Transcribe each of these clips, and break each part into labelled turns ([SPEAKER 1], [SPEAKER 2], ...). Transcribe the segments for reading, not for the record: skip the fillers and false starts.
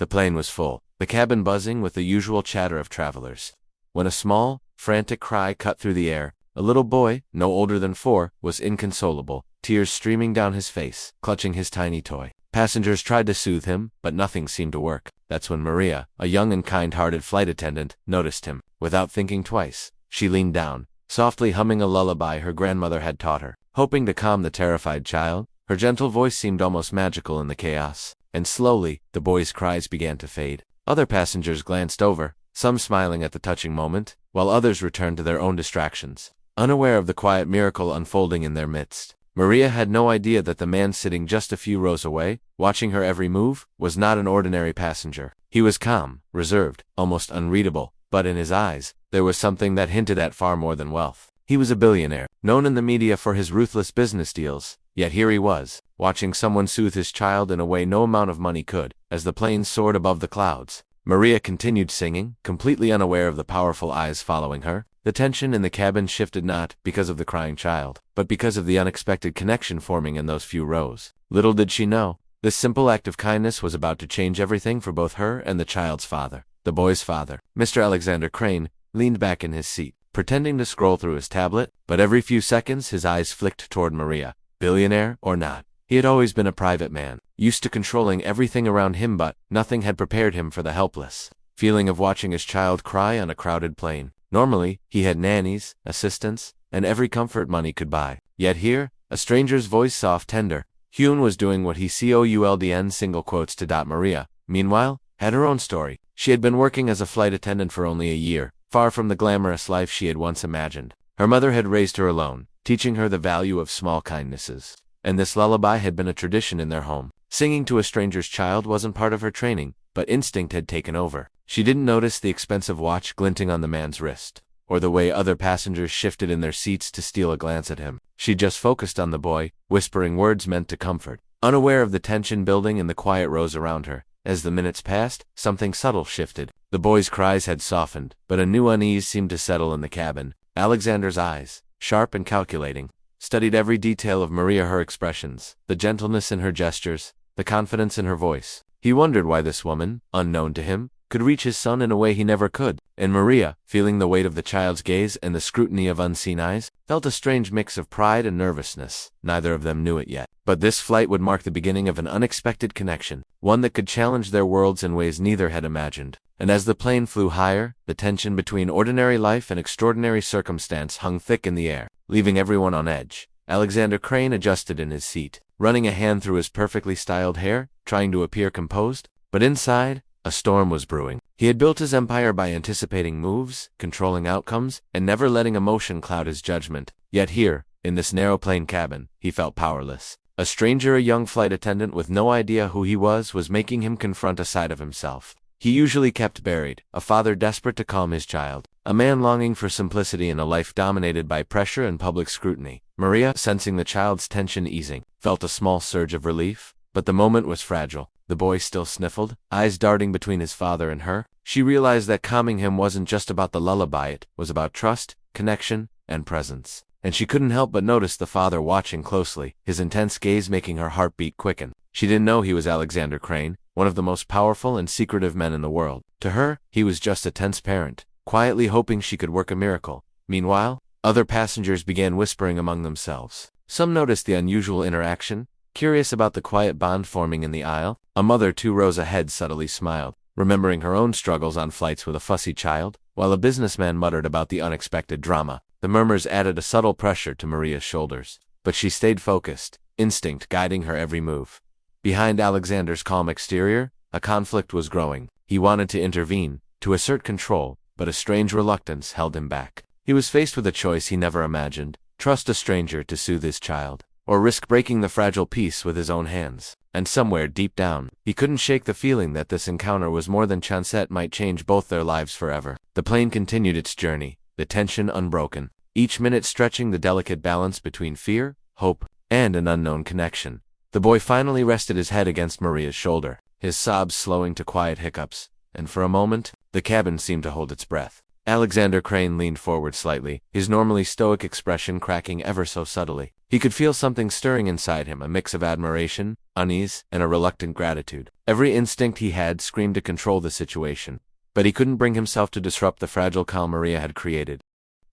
[SPEAKER 1] The plane was full, the cabin buzzing with the usual chatter of travelers, when a small, frantic cry cut through the air. A little boy, no older than 4, was inconsolable, tears streaming down his face, clutching his tiny toy. Passengers tried to soothe him, but nothing seemed to work. That's when Maria, a young and kind-hearted flight attendant, noticed him. Without thinking twice, she leaned down, softly humming a lullaby her grandmother had taught her. Hoping to calm the terrified child, her gentle voice seemed almost magical in the chaos. And slowly, the boy's cries began to fade. Other passengers glanced over, some smiling at the touching moment, while others returned to their own distractions, unaware of the quiet miracle unfolding in their midst. Maria had no idea that the man sitting just a few rows away, watching her every move, was not an ordinary passenger. He was calm, reserved, almost unreadable, but in his eyes, there was something that hinted at far more than wealth. He was a billionaire, known in the media for his ruthless business deals, yet here he was, watching someone soothe his child in a way no amount of money could. As the plane soared above the clouds, Maria continued singing, completely unaware of the powerful eyes following her. The tension in the cabin shifted not because of the crying child, but because of the unexpected connection forming in those few rows. Little did she know, this simple act of kindness was about to change everything for both her and the child's father. The boy's father, Mr. Alexander Crane, leaned back in his seat, pretending to scroll through his tablet, but every few seconds his eyes flicked toward Maria. Billionaire or not, he had always been a private man, used to controlling everything around him, but nothing had prepared him for the helpless feeling of watching his child cry on a crowded plane. Normally, he had nannies, assistants, and every comfort money could buy. Yet here, a stranger's voice, soft, tender, Hyun, was doing what he could single quotes to Maria, meanwhile, had her own story. She had been working as a flight attendant for only a year, far from the glamorous life she had once imagined. Her mother had raised her alone, teaching her the value of small kindnesses. And this lullaby had been a tradition in their home. Singing to a stranger's child wasn't part of her training, but instinct had taken over. She didn't notice the expensive watch glinting on the man's wrist, or the way other passengers shifted in their seats to steal a glance at him. She just focused on the boy, whispering words meant to comfort, unaware of the tension building in the quiet rows around her. As the minutes passed, something subtle shifted. The boy's cries had softened, but a new unease seemed to settle in the cabin. Alexander's eyes, sharp and calculating, studied every detail of Maria, her expressions, the gentleness in her gestures, the confidence in her voice. He wondered why this woman, unknown to him, could reach his son in a way he never could. And Maria, feeling the weight of the child's gaze and the scrutiny of unseen eyes, felt a strange mix of pride and nervousness. Neither of them knew it yet, but this flight would mark the beginning of an unexpected connection, one that could challenge their worlds in ways neither had imagined. And as the plane flew higher, the tension between ordinary life and extraordinary circumstance hung thick in the air, leaving everyone on edge. Alexander Crane adjusted in his seat, running a hand through his perfectly styled hair, trying to appear composed, but inside, a storm was brewing. He had built his empire by anticipating moves, controlling outcomes, and never letting emotion cloud his judgment. Yet here, in this narrow plane cabin, he felt powerless. A stranger, a young flight attendant with no idea who he was making him confront a side of himself he usually kept buried, a father desperate to calm his child, a man longing for simplicity in a life dominated by pressure and public scrutiny. Maria, sensing the child's tension easing, felt a small surge of relief, but the moment was fragile. The boy still sniffled, eyes darting between his father and her. She realized that calming him wasn't just about the lullaby, it was about trust, connection, and presence. And she couldn't help but notice the father watching closely, his intense gaze making her heartbeat quicken. She didn't know he was Alexander Crane, one of the most powerful and secretive men in the world. To her, he was just a tense parent, quietly hoping she could work a miracle. Meanwhile, other passengers began whispering among themselves. Some noticed the unusual interaction, curious about the quiet bond forming in the aisle. A mother 2 rows ahead subtly smiled, remembering her own struggles on flights with a fussy child, while a businessman muttered about the unexpected drama. The murmurs added a subtle pressure to Maria's shoulders, but she stayed focused, instinct guiding her every move. Behind Alexander's calm exterior, a conflict was growing. He wanted to intervene, to assert control, but a strange reluctance held him back. He was faced with a choice he never imagined: trust a stranger to soothe his child, or risk breaking the fragile peace with his own hands. And somewhere deep down, he couldn't shake the feeling that this encounter was more than chance that might change both their lives forever. The plane continued its journey, the tension unbroken, each minute stretching the delicate balance between fear, hope, and an unknown connection. The boy finally rested his head against Maria's shoulder, his sobs slowing to quiet hiccups, and for a moment, the cabin seemed to hold its breath. Alexander Crane leaned forward slightly, his normally stoic expression cracking ever so subtly. He could feel something stirring inside him, a mix of admiration, unease, and a reluctant gratitude. Every instinct he had screamed to control the situation, but he couldn't bring himself to disrupt the fragile calm Maria had created.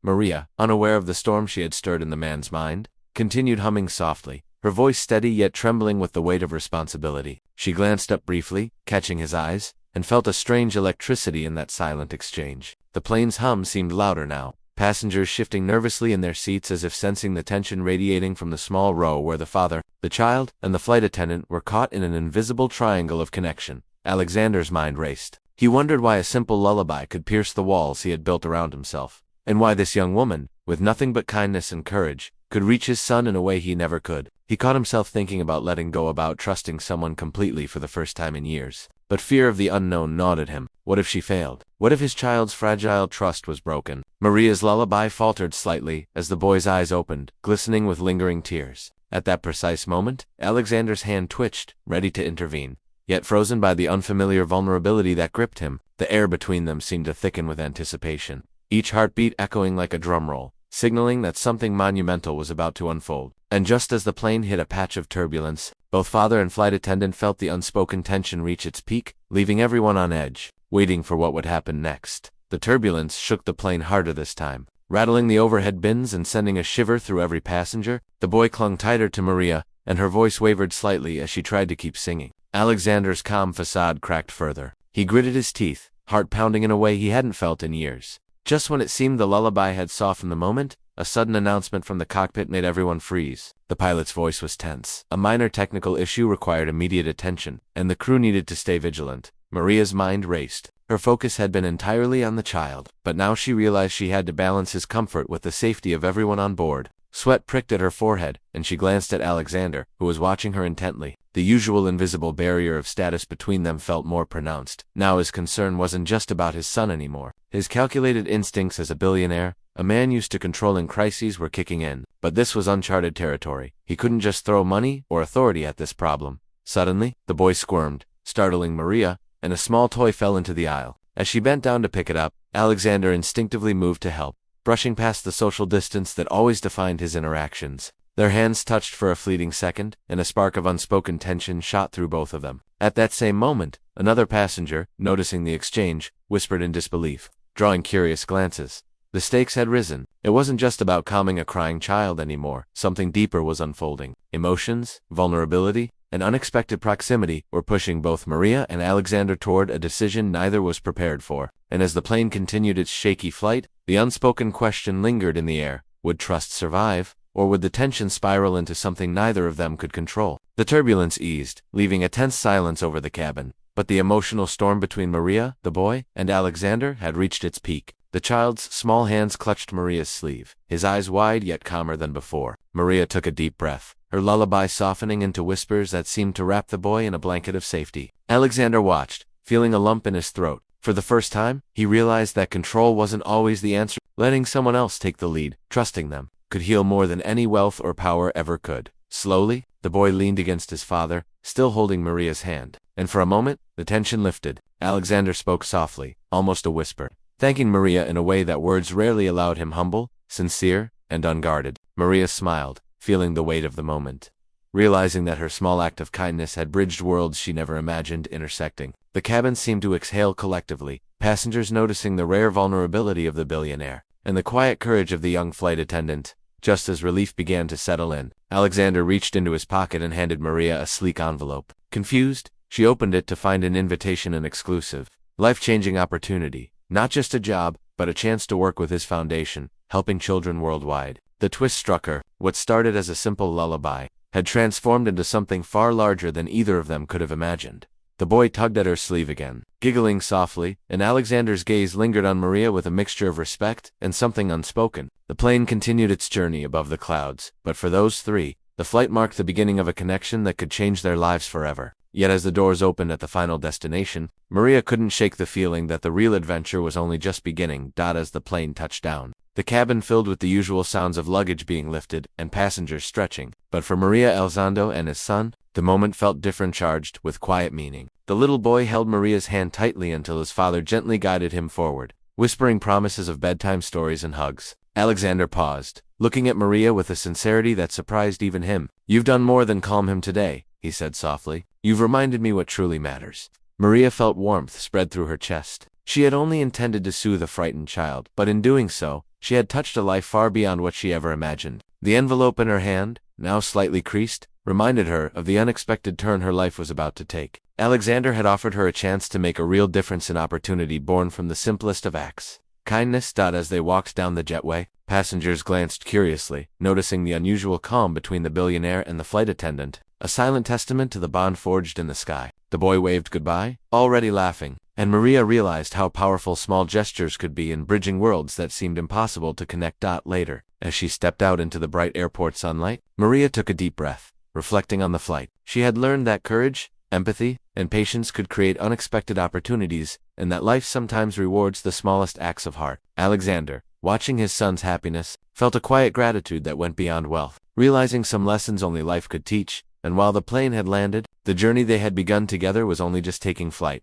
[SPEAKER 1] Maria, unaware of the storm she had stirred in the man's mind, continued humming softly, her voice steady yet trembling with the weight of responsibility. She glanced up briefly, catching his eyes, and felt a strange electricity in that silent exchange. The plane's hum seemed louder now, passengers shifting nervously in their seats as if sensing the tension radiating from the small row where the father, the child, and the flight attendant were caught in an invisible triangle of connection. Alexander's mind raced. He wondered why a simple lullaby could pierce the walls he had built around himself, and why this young woman, with nothing but kindness and courage, could reach his son in a way he never could. He caught himself thinking about letting go, about trusting someone completely for the first time in years. But fear of the unknown gnawed at him. What if she failed? What if his child's fragile trust was broken? Maria's lullaby faltered slightly as the boy's eyes opened, glistening with lingering tears. At that precise moment, Alexander's hand twitched, ready to intervene. Yet frozen by the unfamiliar vulnerability that gripped him, the air between them seemed to thicken with anticipation, each heartbeat echoing like a drum roll, signaling that something monumental was about to unfold. And just as the plane hit a patch of turbulence, both father and flight attendant felt the unspoken tension reach its peak, leaving everyone on edge, waiting for what would happen next. The turbulence shook the plane harder this time, rattling the overhead bins and sending a shiver through every passenger. The boy clung tighter to Maria, and her voice wavered slightly as she tried to keep singing. Alexander's calm facade cracked further. He gritted his teeth, heart pounding in a way he hadn't felt in years. Just when it seemed the lullaby had softened the moment, a sudden announcement from the cockpit made everyone freeze. The pilot's voice was tense. A minor technical issue required immediate attention, and the crew needed to stay vigilant. Maria's mind raced. Her focus had been entirely on the child, but now she realized she had to balance his comfort with the safety of everyone on board. Sweat pricked at her forehead, and she glanced at Alexander, who was watching her intently. The usual invisible barrier of status between them felt more pronounced. Now his concern wasn't just about his son anymore. His calculated instincts as a billionaire, a man used to controlling crises, were kicking in. But this was uncharted territory. He couldn't just throw money or authority at this problem. Suddenly, the boy squirmed, startling Maria, and a small toy fell into the aisle. As she bent down to pick it up, Alexander instinctively moved to help, brushing past the social distance that always defined his interactions. Their hands touched for a fleeting second, and a spark of unspoken tension shot through both of them. At that same moment, another passenger, noticing the exchange, whispered in disbelief, drawing curious glances. The stakes had risen. It wasn't just about calming a crying child anymore. Something deeper was unfolding. Emotions, vulnerability, and unexpected proximity were pushing both Maria and Alexander toward a decision neither was prepared for. And as the plane continued its shaky flight, the unspoken question lingered in the air. Would trust survive, or would the tension spiral into something neither of them could control? The turbulence eased, leaving a tense silence over the cabin. But the emotional storm between Maria, the boy, and Alexander had reached its peak. The child's small hands clutched Maria's sleeve, his eyes wide yet calmer than before. Maria took a deep breath, her lullaby softening into whispers that seemed to wrap the boy in a blanket of safety. Alexander watched, feeling a lump in his throat. For the first time, he realized that control wasn't always the answer. Letting someone else take the lead, trusting them, could heal more than any wealth or power ever could. Slowly, the boy leaned against his father, still holding Maria's hand, and for a moment, the tension lifted. Alexander spoke softly, almost a whisper, thanking Maria in a way that words rarely allowed him, humble, sincere, and unguarded. Maria smiled, feeling the weight of the moment, realizing that her small act of kindness had bridged worlds she never imagined intersecting. The cabin seemed to exhale collectively, passengers noticing the rare vulnerability of the billionaire, and the quiet courage of the young flight attendant. Just as relief began to settle in, Alexander reached into his pocket and handed Maria a sleek envelope. Confused, she opened it to find an invitation, an exclusive, life-changing opportunity. Not just a job, but a chance to work with his foundation, helping children worldwide. The twist struck her. What started as a simple lullaby had transformed into something far larger than either of them could have imagined. The boy tugged at her sleeve again, giggling softly, and Alexander's gaze lingered on Maria with a mixture of respect and something unspoken. The plane continued its journey above the clouds, but for those three, the flight marked the beginning of a connection that could change their lives forever. Yet as the doors opened at the final destination, Maria couldn't shake the feeling that the real adventure was only just beginning. As the plane touched down, the cabin filled with the usual sounds of luggage being lifted and passengers stretching. But for Maria Elizondo and his son, the moment felt different, charged with quiet meaning. The little boy held Maria's hand tightly until his father gently guided him forward, whispering promises of bedtime stories and hugs. Alexander paused, looking at Maria with a sincerity that surprised even him. "You've done more than calm him today," he said softly. "You've reminded me what truly matters." Maria felt warmth spread through her chest. She had only intended to soothe a frightened child, but in doing so, she had touched a life far beyond what she ever imagined. The envelope in her hand, now slightly creased, reminded her of the unexpected turn her life was about to take. Alexander had offered her a chance to make a real difference, an opportunity born from the simplest of acts. Kindness. As they walked down the jetway, passengers glanced curiously, noticing the unusual calm between the billionaire and the flight attendant, a silent testament to the bond forged in the sky. The boy waved goodbye, already laughing, and Maria realized how powerful small gestures could be in bridging worlds that seemed impossible to connect. Later, as she stepped out into the bright airport sunlight, Maria took a deep breath, reflecting on the flight. She had learned that courage, empathy, and patience could create unexpected opportunities, and that life sometimes rewards the smallest acts of heart. Alexander, watching his son's happiness, felt a quiet gratitude that went beyond wealth, realizing some lessons only life could teach. And while the plane had landed, the journey they had begun together was only just taking flight.